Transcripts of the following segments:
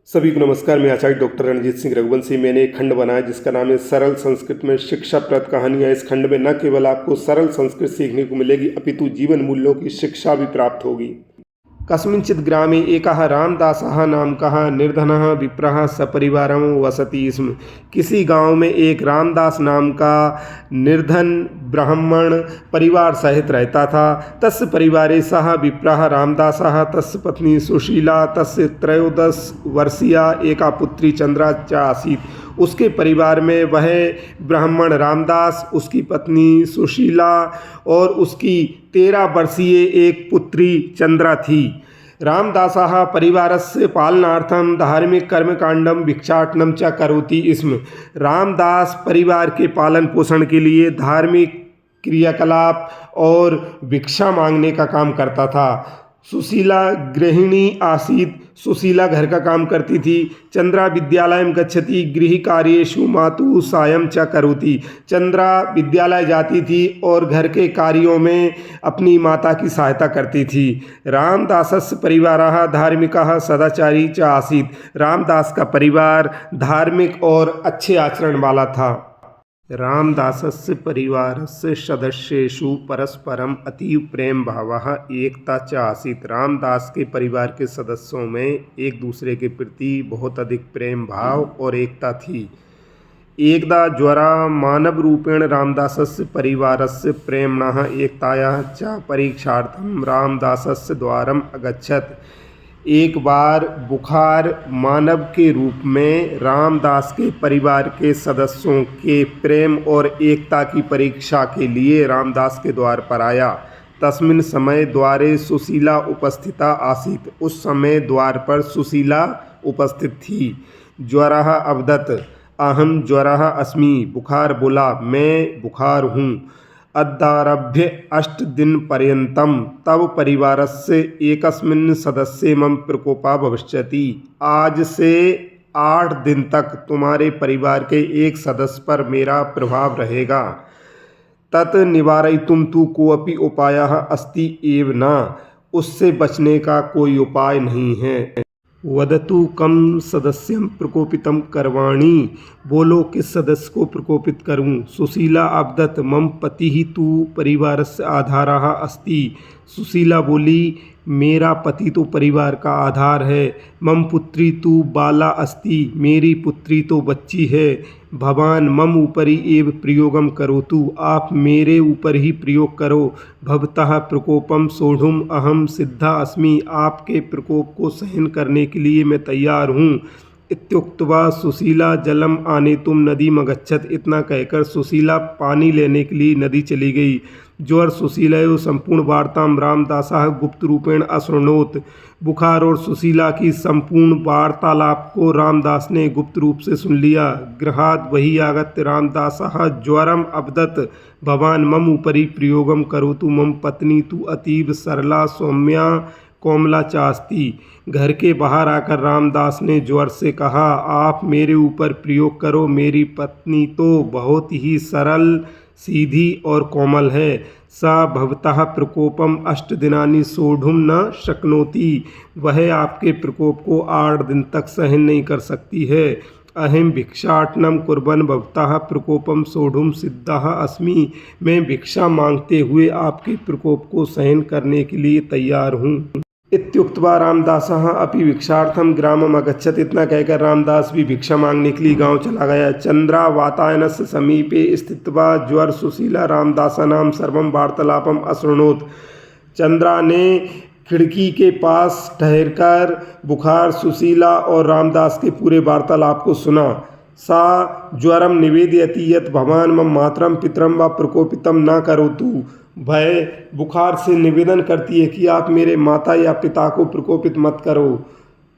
सभी को नमस्कार। मैं आचार्य डॉक्टर रणजीत सिंह रघुवंशी। मैंने एक खंड बनाया जिसका नाम है सरल संस्कृत में शिक्षाप्रद कहानियाँ। इस खंड में न केवल आपको सरल संस्कृत सीखने को मिलेगी अपितु जीवन मूल्यों की शिक्षा भी प्राप्त होगी। कस्मिंचित् ग्रामे एकः रामदासः नामकः निर्धनः विप्रः सपरिवारं वसति स्म। किसी गांव में एक रामदास नाम का निर्धन ब्राह्मण परिवार सहित रहता था। तस्य परिवारे सह विप्रः रामदासः तस्य पत्नी सुशीला तस्य 13 वर्षीया एका पुत्री चंद्रा च आसीत्। उसके परिवार में वह ब्राह्मण रामदास, उसकी पत्नी सुशीला और उसकी 13 वर्षीय एक पुत्री चंद्रा थी। रामदासः परिवारस्य पालनार्थं धार्मिक कर्मकांडं भिक्षाटनं च करोति स्म। रामदास परिवार के पालन पोषण के लिए धार्मिक क्रियाकलाप और भिक्षा मांगने का काम करता था। सुशीला गृहिणी आसीत्। सुशीला घर का काम करती थी। चंद्रा विद्यालयं गच्छति गृहकार्येषु मातुः साहाय्यं च करोति। चंद्रा विद्यालय जाती थी और घर के कार्यों में अपनी माता की सहायता करती थी। रामदासस्य परिवारः धार्मिकः सदाचारी च आसीत्। रामदास का परिवार धार्मिक और अच्छे आचरण वाला था। रामदासस्य परिवारस्य सदस्येषु परस्परम अतीव प्रेम भावः एकता च आसीत्। रामदास के परिवार के सदस्यों में एक दूसरे के प्रति बहुत अधिक प्रेम भाव और एकता थी। एकदा ज्वरा मानव रूपेण रामदासस्य परिवारस्य प्रेम्णः एकतायाः च परीक्षार्थं रामदासस्य द्वारम् अगच्छत्। एक बार बुखार मानव के रूप में रामदास के परिवार के सदस्यों के प्रेम और एकता की परीक्षा के लिए रामदास के द्वार पर आया। तस्मिन् समय द्वारे सुशीला उपस्थिता आसीत्। उस समय द्वार पर सुशीला उपस्थित थी। ज्वरः अवदत् अहं ज्वरः अस्मि। बुखार बोला मैं बुखार हूँ। अद्यारभ्य 8 दिनपर्यन्तं तव परिवारस्य एकस्मिन् सदस्ये मम प्रकोपः भविष्यति। आज से 8 दिन तक तुम्हारे परिवार के एक सदस्य पर मेरा प्रभाव रहेगा। तत् निवारयितुं तु कोऽपि उपायः अस्ति एव न। उससे बचने का कोई उपाय नहीं है। वदतु कम सदस्यं प्रकोपितं करवाणि। बोलो किस सदस्य को प्रकोपित करूं। सुशीला अवदत् मम पतिः तु परिवारस्य आधारः अस्ति। सुशीला बोली मेरा पति तो परिवार का आधार है। मम पुत्री तु बाला अस्ति। मेरी पुत्री तो बच्ची है। भवान मम उपरि एव प्रयोगं करोतु। आप मेरे ऊपर ही प्रयोग करो। भवतः प्रकोपम सोढ़ुम अहम सिद्धा अस्मि। आपके प्रकोप को सहन करने के लिए मैं तैयार हूँ। इत्युक्त्वा सुशीला जलम आनेतुं नदीमगच्छत्। इतना कहकर सुशीला पानी लेने के लिए नदी चली गई। ज्वर सुशीलयो संपूर्ण वार्तां रामदासः गुप्त रूपेण अशृणोत्। बुखार और सुशीला की संपूर्ण वार्तालाप को रामदास ने गुप्त रूप से सुन लिया। गृहात् बहिः आगत्य रामदासः ज्वरम अवदत् भवान मम उपरि प्रयोगं करोतु। मम पत्नी तु अतीव सरला सौम्या कोमला चास्ति। घर के बाहर आकर रामदास ने ज्वर से कहा आप मेरे ऊपर प्रयोग करो। मेरी पत्नी तो बहुत ही सरल सीधी और कोमल है। सा भवतः प्रकोपम 8 दिनानि सोढ़ुम न शक्नोति। वह आपके प्रकोप को 8 दिन तक सहन नहीं कर सकती है। अहम भिक्षाटनम कुर्बन भवतः प्रकोपम सोढ़ुम सिद्धः अस्मि। मैं भिक्षा मांगते हुए आपके प्रकोप को सहन करने के लिए तैयार हूँ। इत्युक्त्वा रामदासः अपि भिक्षार्थं ग्रामम् अगच्छत्। इतना कहकर रामदास भी भिक्षा मांगने के लिए गांव चला गया। चंद्रा वातायनस्य समीपे स्थित्वा ज्वर सुशीला रामदासानां सर्वं वार्तालापम् अशृणोत्। चंद्रा ने खिड़की के पास ठहरकर बुखार सुशीला और रामदास के पूरे वार्तालाप को सुना। सा ज्वरम निवेदयति यत् भवान मम मातरम पितरम व प्रकोपितं न करोतु। वह बुखार से निवेदन करती है कि आप मेरे माता या पिता को प्रकोपित मत करो।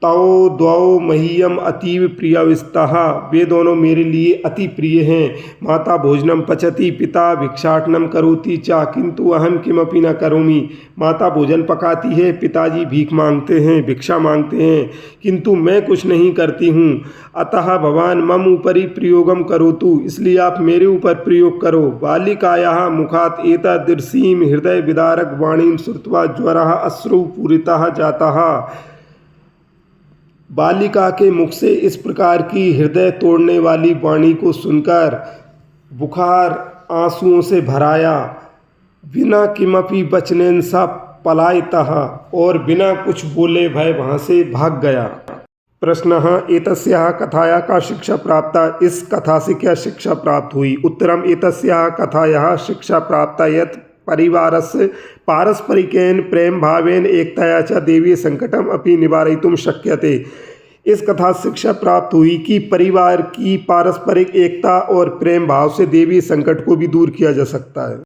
तौ द्वौ मह्यम अतीव प्रियाविस्तः। वे दोनों मेरे लिए अति प्रिय हैं। माता भोजनम पचति पिता भिक्षाटनम करोति च किंतु अहम किमपि न करोमि। माता भोजन पकाती है, पिताजी भीख मांगते हैं, भिक्षा मांगते हैं, किंतु मैं कुछ नहीं करती हूँ। अतः भवान मम उपरि प्रयोगम करोतु। इसलिए आप मेरे ऊपर प्रयोग करो। बालिकायाः मुखात् एतादृशीं हृदय विदारक वाणीं श्रुत्वा ज्वरः अश्रुपूरितः जातः। बालिका के मुख से इस प्रकार की हृदय तोड़ने वाली वाणी को सुनकर बुखार आंसुओं से भराया बिना किमपि वचनेन सा पलायितः और बिना कुछ बोले भय वहाँ से भाग गया। प्रश्नः एतस्याः कथायाः का शिक्षा प्राप्ता, इस कथा से क्या शिक्षा प्राप्त हुई? उत्तरम एतस्याः कथायाः शिक्षा प्राप्ता यत् परिवारस्य पारस्परिकेन प्रेम भावेन एकतया च देवी संकटम अपि निवारयितुं शक्यते। इस कथा से शिक्षा प्राप्त हुई कि परिवार की पारस्परिक एकता और प्रेम भाव से देवी संकट को भी दूर किया जा सकता है।